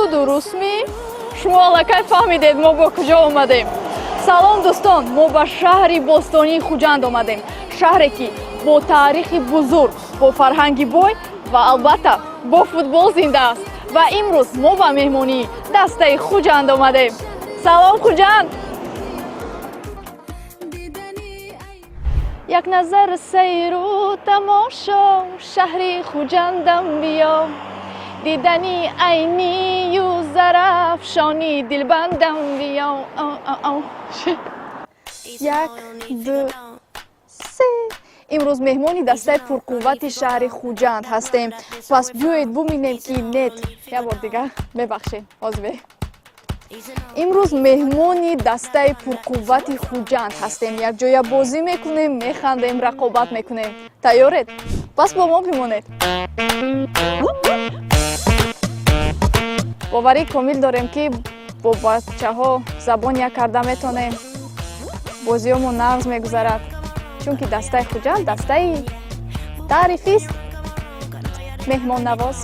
ту дурустми? Шумо аллакай фаҳмидед мо бо куҷо омадем. Салом дӯстон, мо ба шаҳри бостонии Хуҷанд омадем. Шаҳре ки бо таърихи бузург, бо фарҳанги бой ва албатта бо футбол зинда аст. Ва имрӯз мо ба меҳмонии дастаи Хуҷанд омадем. Салом Хуҷанд! як назар сайру тамошо шаҳри Хуҷандам биё, дидани айнию зарафшони дилбандам биё. як ду се имрӯз меҳмони дастаи пурқуввати шаҳри Хуҷанд ҳастем. Пас биёед бубинем ки нет я бор дигар мебахшед озбе. имрӯз меҳмони дастаи пурқуввати Хуҷанд ҳастем. якҷоя бозӣ мекунем, механдем, рақобат мекунем. Тайёред? Пас бо мо бимонед. боварӣ комил дорем ки бо бачаҳо забон як карда метонем. бозиёмон нағз мегузарад, чунки дастаи Хуҷанд дастаи таърифист, меҳмоннавоз.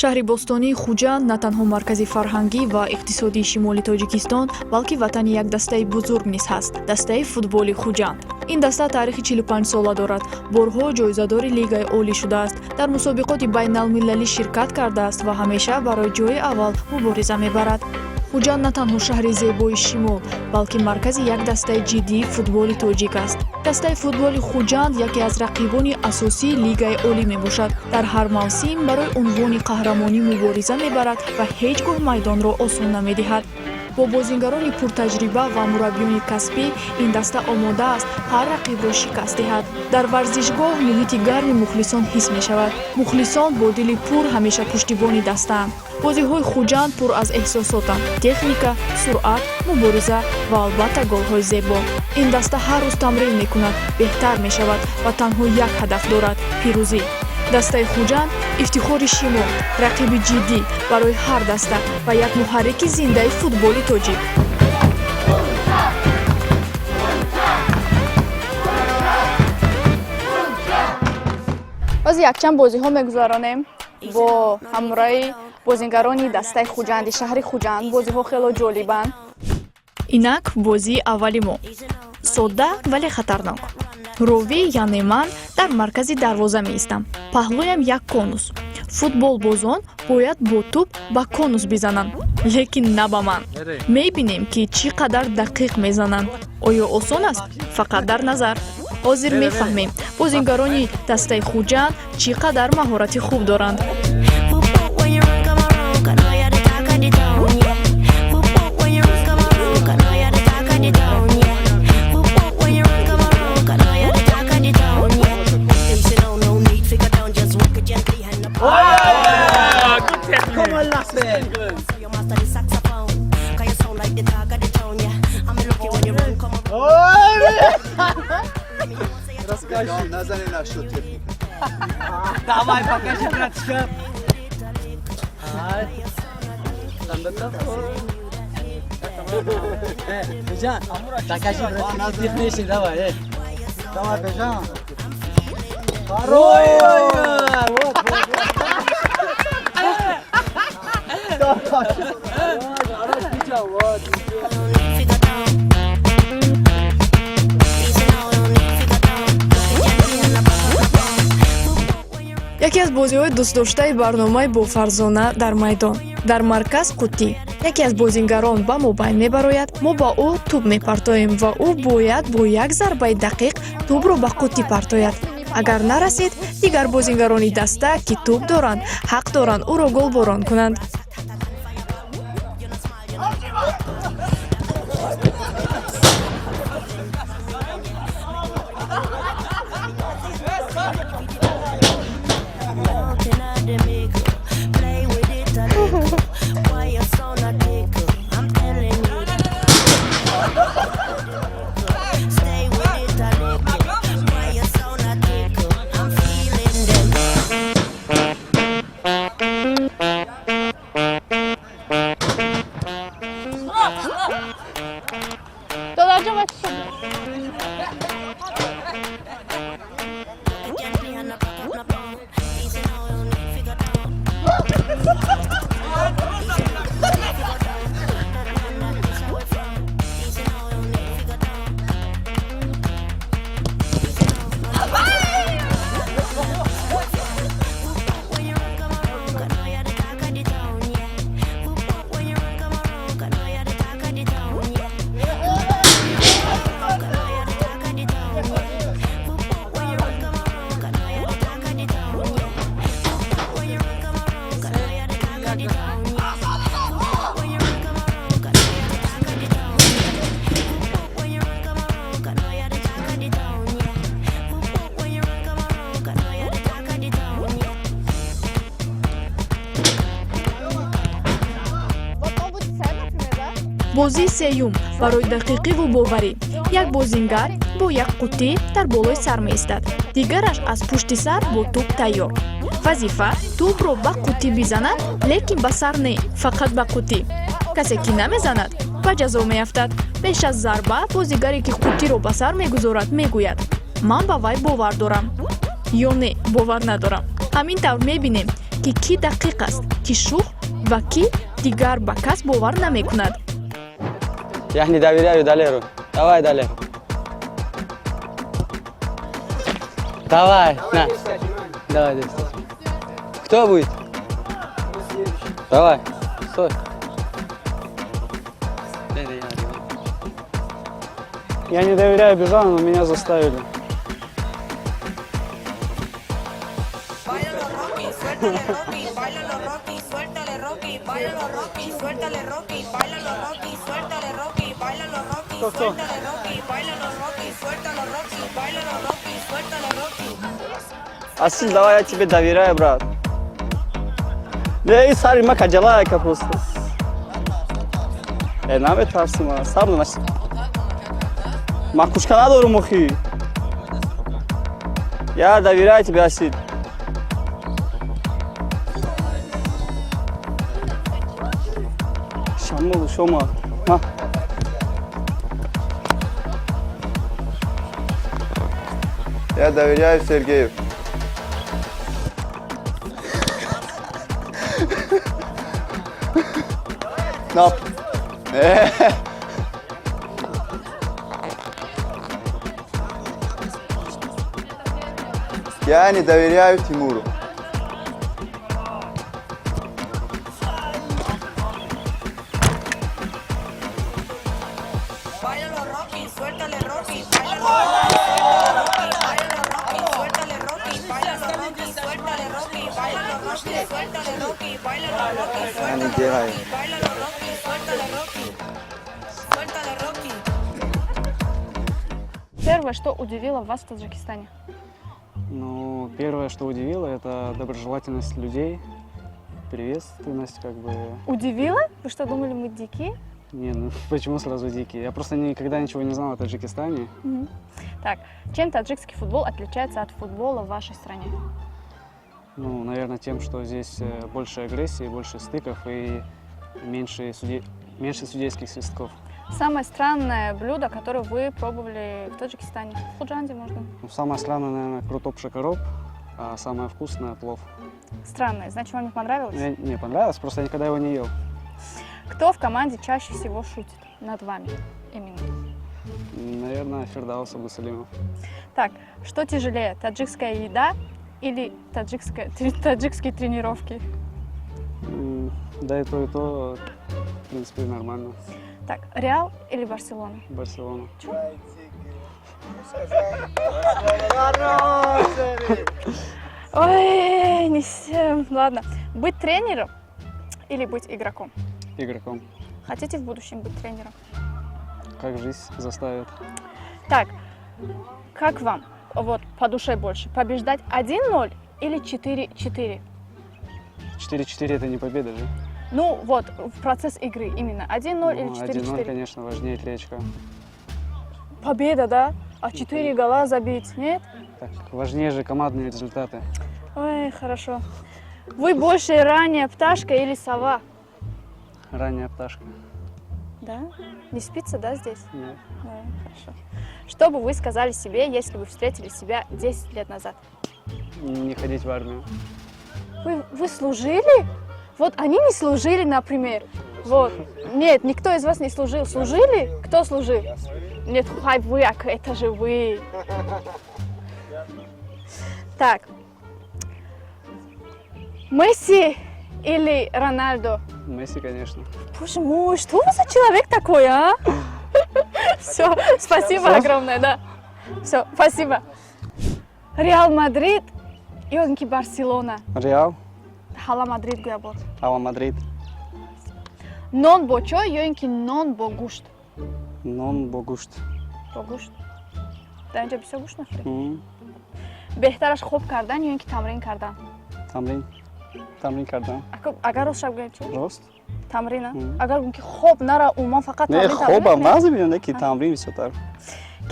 шаҳри бостонии Хуҷанд на танҳо маркази фарҳангӣ ва иқтисодии шимоли Тоҷикистон, балки ватани як дастаи бузург низ ҳаст, дастаи футболи Хуҷанд. ин даста таърихи 45 сола дорад. борҳо ҷоизадори лигаи олӣ шудааст, дар мусобиқоти байналмилалӣ ширкат кардааст ва ҳамеша барои ҷои аввал мубориза мебарад. Хуҷанд на танҳо шаҳри зебои шимол, балки маркази як дастаи ҷиддии футболи тоҷик аст. дастаи футболи Хуҷанд яке аз рақибони асосии лигаи олӣ мебошад. дар ҳар мавсим барои унвони қаҳрамонӣ мубориза мебарад ва ҳеҷ гоҳ майдонро осон намедиҳад. бо бозингарони пуртаҷриба ва мураббиёни касбӣ ин даста омода аст ҳар рақибро шикаст диҳад. дар варзишгоҳ муҳити гарми мухлисон ҳис мешавад. мухлисон бо дили пур ҳамеша пуштибони дастаанд. бозиҳои Хуҷанд пур аз эҳсосотанд: техника, суръат, мубориза ва албатта голҳои зебо. ин даста ҳар рӯз тамрин мекунад, беҳтар мешавад ва танҳо як ҳадаф дорад: пирӯзӣ. дастаи Хуҷанд ифтихори шимол, рақиби ҷиддӣ барои ҳар даста ва як муҳаррики зиндаи футболи тоҷик. оз якчанд бозиҳо мегузаронем бо ҳамроҳи бозингарони дастаи Хуҷанди шаҳри Хуҷанд. бозиҳо хело ҷолибанд. инак бозии аввали мо. содда вале хатарнок. ровӣ яъне ман дар маркази дарвоза меистам. паҳлӯям як конус. футболбозон бояд бо тӯб ба конус бизананд, лекин на ба ман. мебинем ки чӣ қадар дақиқ мезананд. оё осон аст? фақат дар назар. ҳозир мефаҳмем бозингарони дастаи Хуҷанд чӣ қадар маҳорати хуб доранд. Расскажи, назови нашу технику. Давай, покажи, братишка. Бежан, покажи, братишка, техничный, давай. Давай, Бежан. Ой, вот. яке аз бозиҳои дӯстдоштаи барномаи бо Фарзона дар майдон. дар марказ қуттӣ яке аз бозингарон ба мо байн мебарояд, мо ба ӯ тӯб мепартоем ва ӯ бояд бо як зарбаи дақиқ тӯбро ба қуттӣ партояд. агар нарасид, дигар бозингарони даста ки тӯб доранд ҳақ доранд ӯро голборон кунанд. бозии сеюм барои дақиқиву боварӣ. Як бозингар бо як қуттӣ дар болои сар меистад, дигараш аз пушти сар бо тӯб тайёр. вазифа тӯбро ба қуттӣ бизанад, лекин ба сар не, фақат ба қуттӣ. касе ки намезанад ба ҷазо меафтад. пеш аз зарба бозигаре ки қуттиро ба сар мегузорад мегӯяд: ман ба вай бовар дорам ё не бовар надорам. ҳамин тавр мебинем ки кӣ дақиқ аст, кӣ шух ва кӣ дигар ба кас бовар намекунад. Я не доверяю Далеру. Давай, Далер. Давай, на. Давай, здесь. Кто будет? Давай, стой. Я не доверяю Бежану, но меня заставили. Báilalo Rocky, suéltale Rocky, báilalo Rocky, suéltale Rocky, báilalo Rocky, suéltale Rocky, báilalo Rocky, suéltale Rocky, báilalo Rocky, suéltale Rocky, báilalo Rocky, suéltalo Rocky, báilalo Rocky, suéltale Rocky. Асил, давай я тебе доверяю, брат. Эй, сари, ма каджалайка просто. Наме тарсима, сабр наси. Макушка надорум охи. Я доверяю тебе, Асил. Шамул, шома. Ма. Я доверяю Сергею. Нап. Я не доверяю Тимуру. Báilalo Rocky, suéltale Rocky, báilalo Rocky, báilalo Rocky, suéltale Rocky, báilalo Rocky, suéltale Rocky, báilalo Rocky, suéltale Rocky, báilalo Rocky, suéltale Rocky, báilalo Rocky, suéltale Rocky, suéltale Rocky. Первое, что удивило вас в Таджикистане? Ну, первое, что удивило, это доброжелательность людей, приветственность, как бы. Удивило? Вы что, думали, мы дикие? Не, ну почему сразу дикие? Я просто никогда ничего не знал о Таджикистане. Так, чем таджикский футбол отличается от футбола в вашей стране? Ну, наверное, тем, что здесь больше агрессии, больше стыков и меньше судейских свистков. Самое странное блюдо, которое вы пробовали в Таджикистане? В Худжанде, можно? Ну, самое странное, наверное, крутоп-шакароп, а самое вкусное – плов. Странное. Значит, вам не понравилось? Мне не понравилось, просто я никогда его не ел. Кто в команде чаще всего шутит над вами? Именно. Наверное, Фердаус Абдусалимов. Так, что тяжелее, таджикская еда или таджикские тренировки? Да и то, в принципе, нормально. Так, Реал или Барселона? Барселона. Ой, не всем. Ладно. Быть тренером или быть игроком? Игроком. Хотите в будущем быть тренером? Как жизнь заставит. Так, как вам вот по душе больше? Побеждать 1-0 или 4-4? 4-4 это не победа же? Ну вот, в процесс игры именно 1-0 или 1-0, 4-4? конечно, важнее 3 очка. Победа, да? А 4 гола забить, нет? Так, важнее же командные результаты. Ой, хорошо. Вы больше ранняя пташка или сова? Ранняя пташка. Да? Не спится, да, здесь? Нет. Да, хорошо. Что бы вы сказали себе, если бы встретили себя 10 лет назад? Не ходить в армию. Вы служили? Вот они не служили, например. Вот. Нет, никто из вас не служил. Служили? Кто служил? Нет, хай вы, а это же вы. Так. Месси или Рональдо? Месси, конечно. Боже мой, что вы за человек такой, а? Все, спасибо огромное, да. Все, спасибо. Реал Мадрид, yoki Барселона. Реал, Hala Мадрид гуябод. Ала Мадрид. Non бо чой, yoki non бо гушт. Нон Богушт. Бо гушт. Дар инҷа бисёр гушт мехӯред. Беҳтараш хуб кардан yoki тамрин кардан? Тамрин кардам. Агар рост шаб гӯям чӣ? Рост? тамрина агар ки хоб нара умуман фақат Не хоба мағзи бинанда ки тамрин бисёртар.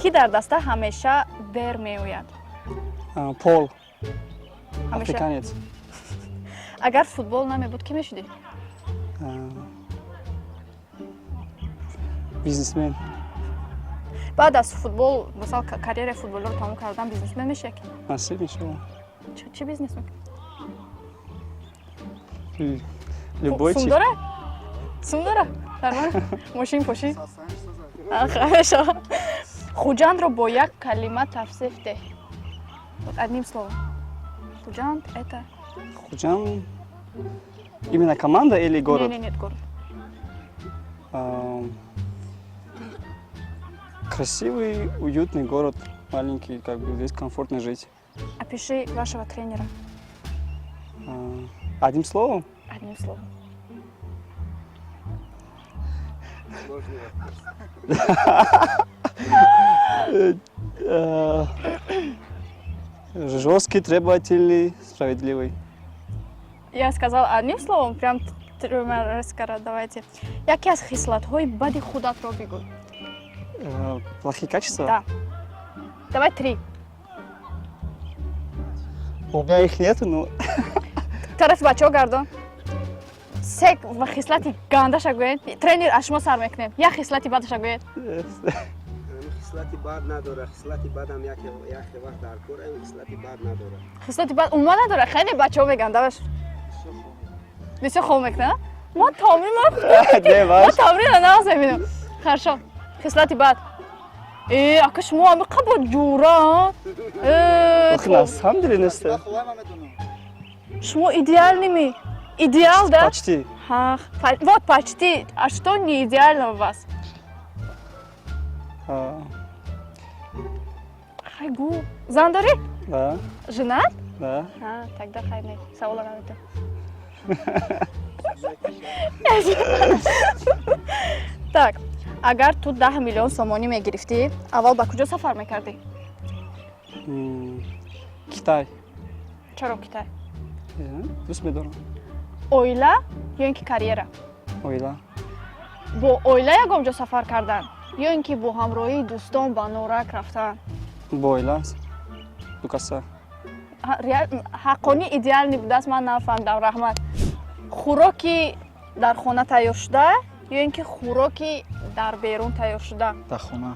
ки дар даста ҳамеша дер меояд Пол. ҳамеша Африканец. агар футбол намебуд ки мешудӣ Бизнесмен. баъд аз футбол мисал карьераи футболиро тамом кардан бизнесмен мешавӣ ки Насиб иншаллоҳ. чӣ бизнес мекунӣ Любой сум чиз. дора сум дора дарман мошин поши хорошо хуҷандро бо як калима тавсиф деҳ одним словом хуҷанд это Хуҷанд. Именно команда или город? не город Красивый, уютный город, маленький, как бы здесь комфортно жить. опиши вашего тренера Одним словом? одним словом Жесткий, требовательный, справедливый. я сказал одним словом прям трёмаскара давайте яке аз хислатҳои бади худатро бигӯй Плохие качества? да давай 3 У меня их нету, но тарафи бачаҳо гардон се ва хислати гандаша гӯед тренер аз шумо сар мекунем як хислати бадаша гӯед خصلتی بد نداره خصلتی بدم یک وقت در کار این خصلتی بد نداره хислати бад умма надора хеле бачаҳо мегӯянд даваш бисёр хоб мекунад мо тамрин не мо ваш. тамринро нағз мебинем хорошо хислати бад ака шумо амиқа бо ҷура На самом деле не стоит. шумо идеал ними идеал да Почти. вот почти а что не идеально у вас хай гу зан дорӣ Да, женат да. тогда хай не савола намедам так агар ту 10 миллион сомонӣ мегирифтӣ аввал ба куҷо сафар мекардӣ Китай. чаро китай دوست می‌دارم. оила ё ин ки карьера Ойла. бо оила ягон ҷо сафар кардан ё ин ки бо ҳамроҳии дӯстон ба норак рафтан Бо ойла. Дукаса. ҳаққонӣ идеал набудааст ман нафаҳмдам раҳмат хӯроки дар хона тайёр шуда ё ин ки хӯроки дар берун тайёр шуда Дахона.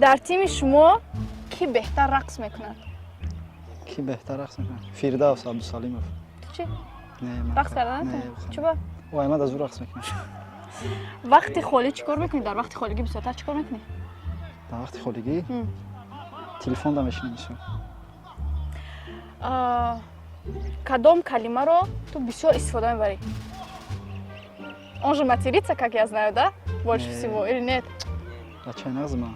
дар тими шумо ки беҳтар рақс мекунад Ки беҳтар рақс мекунад? Фирдавс Абдусалимов. чӣ Не, ман рақс кардан не, чӣ ба Ой, Аҳмад аз ӯ рақс мекунад. вақти холӣ чӣ кор мекунӣ дар вақти холигӣ бисёртар чӣ кор мекунӣ Дар вақти холигӣ телефонда мешинам бисёр. кадом калимаро ту бисёр истифода мебарӣ он же материться как я знаю да больше Не. всего или нет Бачаи нағз ман.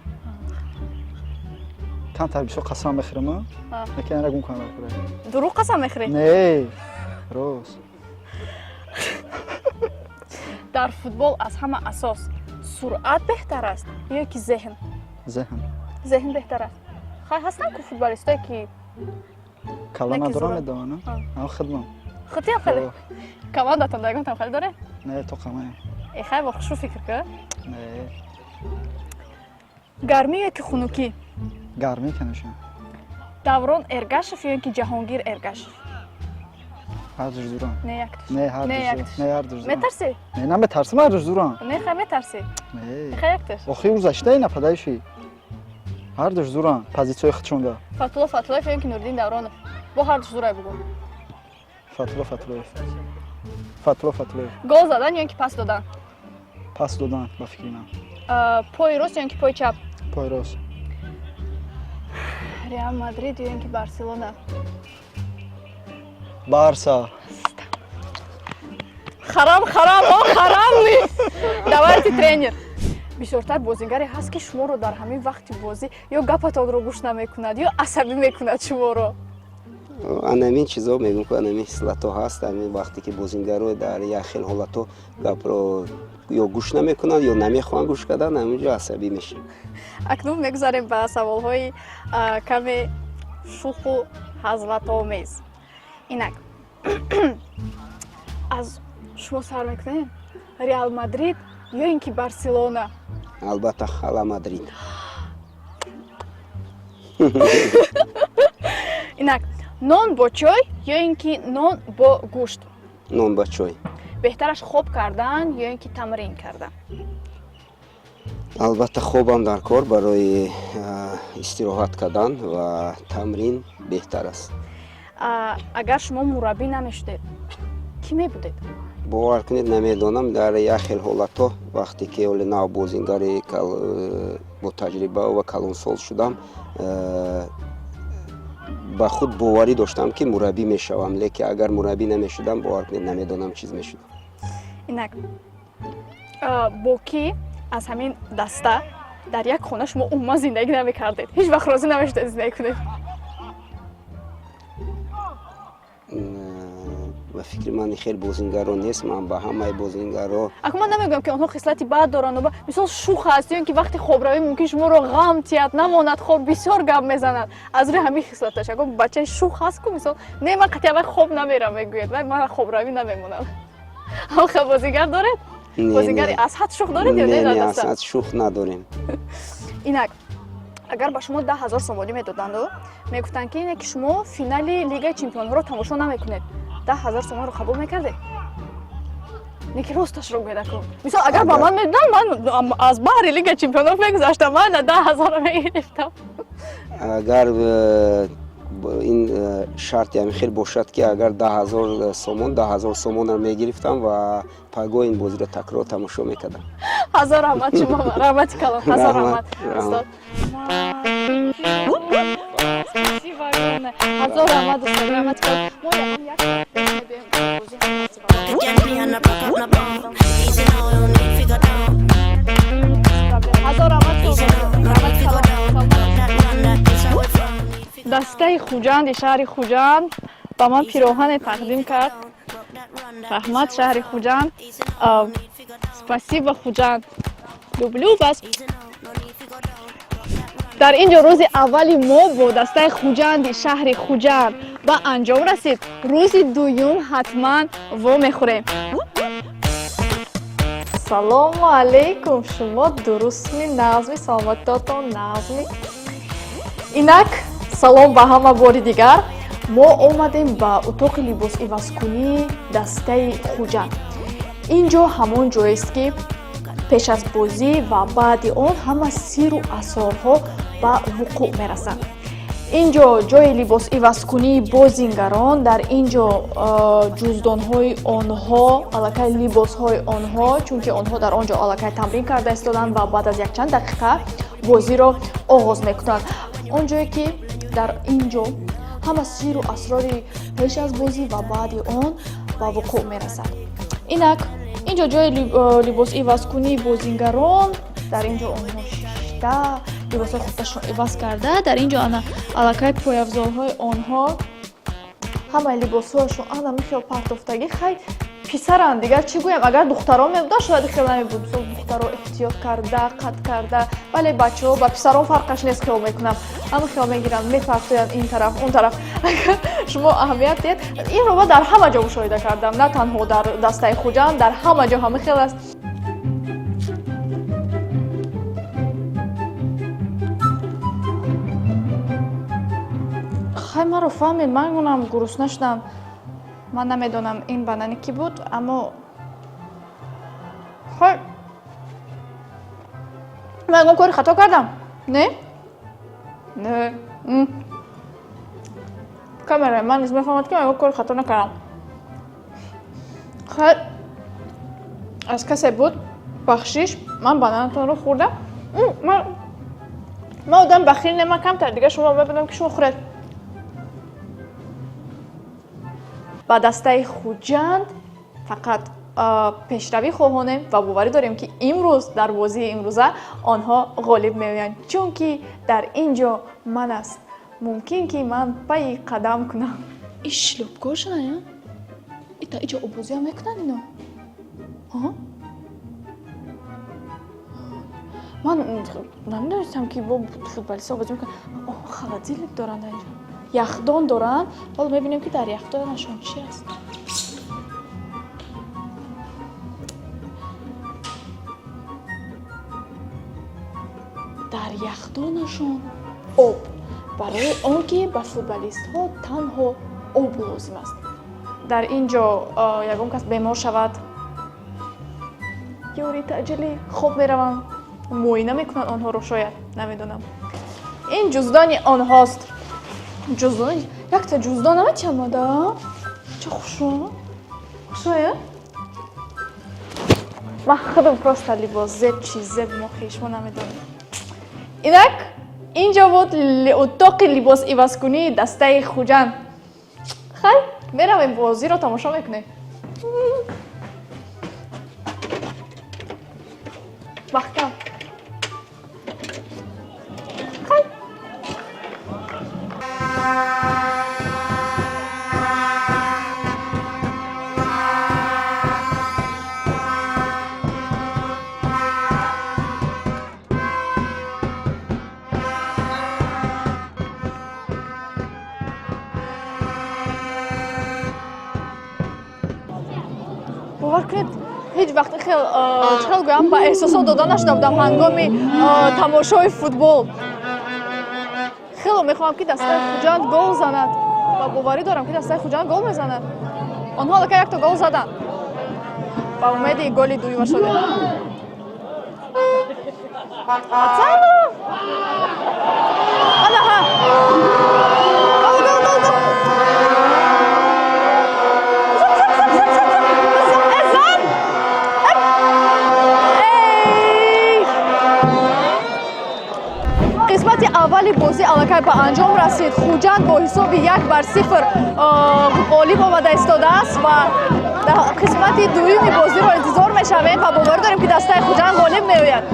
Камтар бисёр қасам мехӯрам. Якан рагун кам мехӯрам. дурӯғ қасам мехӯрӣ Не. Рост. дар футбол аз ҳама асос суръат беҳтар аст ё ки зеҳн Зеҳн. зеҳн беҳтар аст хай ҳастан ку футболистое ки Кала Не, ки надорам зура. медавона. Ам хидмам. хитиам хеле командатон дагонтам хеле доре Не, то камае. хай бо хушу фикр ка Не. гармӣ ё ки хунукӣ Гармӣ канашам. даврон эргашев ё ки ҷаҳонгир эргашев Ҳар ду зурам. не як туш Не, ҳар Не, ду як зурам. туш. Не, ҳар ду зурам. метарсӣ Не, наметарсам, ҳар ду зурам. не хай метарсӣ Не. хай як туш Охи гузаштаи нападаиши. Ҳар ду зурам. Позитсияи худшонда. фатуллаев ё ки нуриддин давронов бо ҳар душзурай бугӯ Фатулла Фатуллаев. Фатулла Фатуллаев. гол задан ё ки пас додан Пас додан ба фикри ман. пои рост ё ки пои чап Пои рост. реал мадрид ё ки барселона Барса. харам давайте тренер бисёртар бозигаре ҳаст ки шуморо дар ҳамин вақти бозӣ ё гапатонро гӯш намекунад ё асабӣ мекунад шуморо анамин чизо мегӯм ки анамин хислато ҳаст амин вақте ки бозингаро дар як хел ҳолато гапро ё гӯш намекунанд ё намехоҳанд гӯш кардан аминҷо асабӣ мешаванд акнун мегузарем ба саволҳои каме шуху ҳазлатомез инак аз шумо сар мекунем Реал Мадрид ё ин ки Барселона? албатта Хала Мадрид. Инак, нон бо чой ё ин ки нон бо гӯшт? нон ба чой. Беҳтараш хоб кардан ё ин ки тамрин кардан? албатта хобам дар кор барои истироҳат кардан ва тамрин беҳтар аст. Агар шумо мураббӣ намешудед, кӣ мебудед? бовар кунед намедонам, дар як хел ҳолатҳо вақте ки оли нав бозингари бо таҷриба ва калонсол шудам, ба худ боварӣ доштам ки мураббӣ мешавам, лекин агар мураббӣ намешудам, бовар кунед намедонам чиз мешудам. Инак, бо кӣ аз ҳамин даста дар як хона шумо умуман зиндагӣ намекардед? Ҳеҷ вақт розӣ намешудед зиндагӣ кунед? ва фикри ман хел бозингаро нест, ман ба ҳамаи бозингаро Акун ман намегӯям ки онҳо хислати бад доранд, мисол шух аст, ё ин ки вақти хобравӣ мумкин шуморо ғам тият, намонад хоб, бисёр гап мезанад. Аз рӯи ҳамин хислаташ, агар бачаи шух ҳаст ку мисол, не ман қатъиян вай хоб намерам мегӯяд, вай ман хобравӣ намемонам. Алха бозингар доред? Бозингари асҳад шух доред ё не дар даста? асад шух надорем. Инак, агар ба шумо 10,000 сомонӣ медоданду, мегуфтанд ки ине ки шумо финали Лигаи Чемпионҳоро тамошо намекунед, 10,000 сомонро қабул мекардед? Не ки росташро гӯед акун. Мисол агар ба ман медоданд, ман аз баҳри Лигаи Чемпионҳо мегузаштам, ман 10,000-ро мегирифтам. агар ин шарти ҳамин хел бошад ки агар 10,000 сомонро мегирифтам ва пагоҳ ин бозиро такрор тамошо мекардам. ҳазор раҳмат шумо, раҳмати калон, ҳазор раҳмат. Устод. Спасибо огромное. Ҳазор раҳмат, устод, раҳмати калон. Мо якум як ҳазор раҳмат, раҳмати калон. Дастаи Хуҷанди шаҳри Хуҷанд ба ман пироҳане тақдим кард. Раҳмат шаҳри Хуҷанд. Спасибо Хуҷанд. Люблю вас. дар ин ҷо рӯзи аввали мо бо дастаи Хуҷанди шаҳри Хуҷанд ба анҷом расид. Рӯзи дуюм ҳатман во мехӯрем. Салому алейкум, шумо дурустми назми, саломатотон назми. Инак салом ба ҳама бори дигар. Мо омадем ба утоқи либосивазкунии дастаи Хуҷанд. ин ҷо ҳамон ҷоест ки пеш аз бозӣ ва баъди он ҳама сиру асрорҳо ба вуқӯъ мерасанд. ин ҷо ҷои либосивазкунии бозингарон, дар ин ҷо ҷуздонҳои онҳо, аллакай либосҳои онҳо, чунки онҳо дар он ҷо аллакай тамрин карда истоданд ва баъд аз якчанд дақиқа бозиро оғоз мекунанд. он ҷое ки дар ин ҷо ҳама сиру асрори пеш аз бозӣ ва баъди он ба вуқӯъ мерасад. инак ин ҷо ҷои либосивазкунии бозингарон, дар ин ҷо онҳо шишта либосҳои худашро иваз карда, дар ин ҷо аллакай пойафзолҳои онҳо, ҳамаи либосҳояшон ана михел партофтагӣ хай писаранд дигар чӣ гӯям, агар духтарон мебуданд шояд хел намебуд, мисол духтаро эҳтиёт карда, қат карда, вале бачаҳо ба писарон фарқаш нест хел мекунам, ҳама хел мегиранд, мепартоянд ин тараф он тараф. Агар шумо аҳамият диҳед, инро ман дар ҳама ҷо мушоҳида кардам, на танҳо дар дастаи Хуҷанд, дар ҳама ҷо ҳама хел аст. хай маро фаҳмед, ман гунам гурусна шудам. Ман намедонам ин банани кӣ буд, аммо хай ман ягон кори хато кардам? Не? Не. Камера ман низ мефаҳмад ки ман ягон кори хато накардам. Хай аз касе буд бахшиш, ман бананатонро хӯрдам. Ман одам бахил не, ман камтар дигар шумо мебинам ки шумо хӯред. ба дастаи Хуҷанд фақат пешравӣ хоҳонем ва боварӣ дорем ки имрӯз дар бозии имрӯза онҳо ғолиб меоянд, чунки дар ин ҷо ман аст. Мумкин ки ман пайи қадам кунам. ин шлёпкошна ита иҷо обозиам мекунанд ино. ман намедонистам ки бо футболистҳо бозӣ мекунанд. холодильник доранд инҷо, яхдон доранд. ҳоло мебинем ки дар яхдонашон чӣ аст. дар яхдонашон об барои он ки ба футболистҳо танҳо об лозим аст. дар ин ҷо ягон кас бемор шавад ёри таъҷили хоб мераванд муоина мекунанд онҳоро шояд намедонам. ин ҷуздони онҳост. ҷуздони якта ҷуздон намечамада ча хушоя ман худам просто либос зеб чи зеб мо хешмо намедонем. инак инҷо буд утоқи либосивазкунии дастаи хуҷанд. хай меравем бозиро тамошо мекунем. маҳкам хай бовар кунед ҳеҷ вақт хел гӯям ба эҳсосот дода нашуда будам ҳангоми тамошои футбол. хело мехоҳам ки дастаи хуҷанд гол занад ва боварӣ дорам ки дастаи хуҷанд гол мезанад. онҳо аллакай якта гол заданд ба умеди голи дуюма шудем. қисмати аввали бозӣ аллакай ба анҷом расид. хуҷанд бо ҳисоби 1-0 ғолиб омада истодааст ва дар қисмати дуюми бозиро интизор мешавем ва боварӣ дорем ки дастаи хуҷанд ғолиб меояд.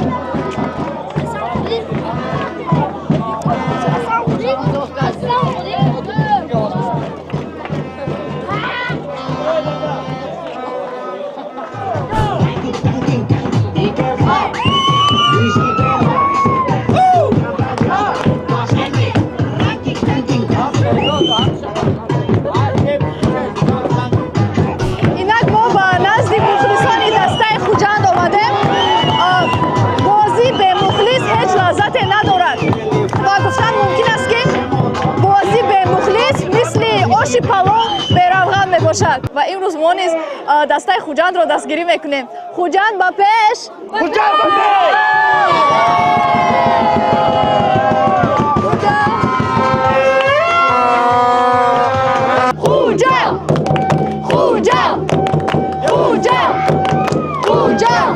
ва имрӯз мо низ дастаи хуҷандро дастгирӣ мекунем. хуҷанд ба пеш! хуҷанд ба пеш! хуҷанд! хуҷанд! хуҷанд! хуҷанд!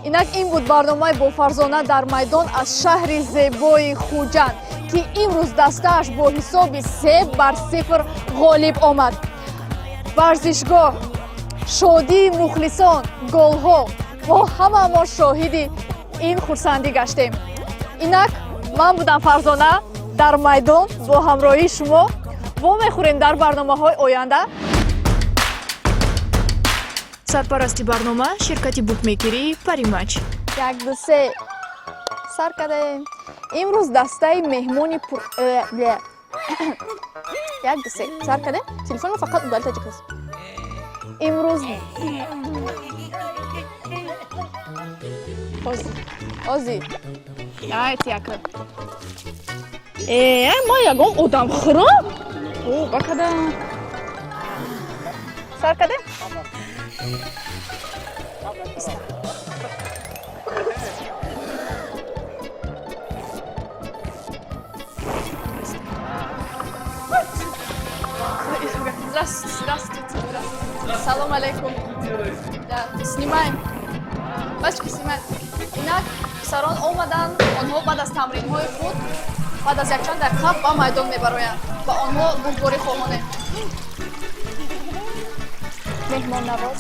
инак ин буд барномаи бо Фарзона дар майдон аз шаҳри зебои Хуҷанд ки имрӯз дастааш бо ҳисоби 3-0 ғолиб омад. варзишгоҳ, шодии мухлисон, голҳо, мо ҳама мо шоҳиди ин хурсандӣ гаштем. инак ман будам Фарзона дар майдон бо ҳамроҳии шумо. вомехӯрем дар барномаҳои оянда. сарпарасти барнома ширкати букмекерии Паримач. 1-2-3 сар кардем. имрӯз дастаи меҳмони 1-2-3 сар кардем. телефонро фақат удалта ҷикас. имрӯз ози айтяка ма ягон одамхӯрам бакада сар кардем. Здравствуйте. Салом алейкум. Да, снимаем. Бачки снимаем. Инак писарон омадан, онҳо баъд аз тамринҳои худ, баъд аз якчанд дақиқа ба майдон мебароянд. Ба онҳо бурборӣ хоҳонем. меҳмоннавоз.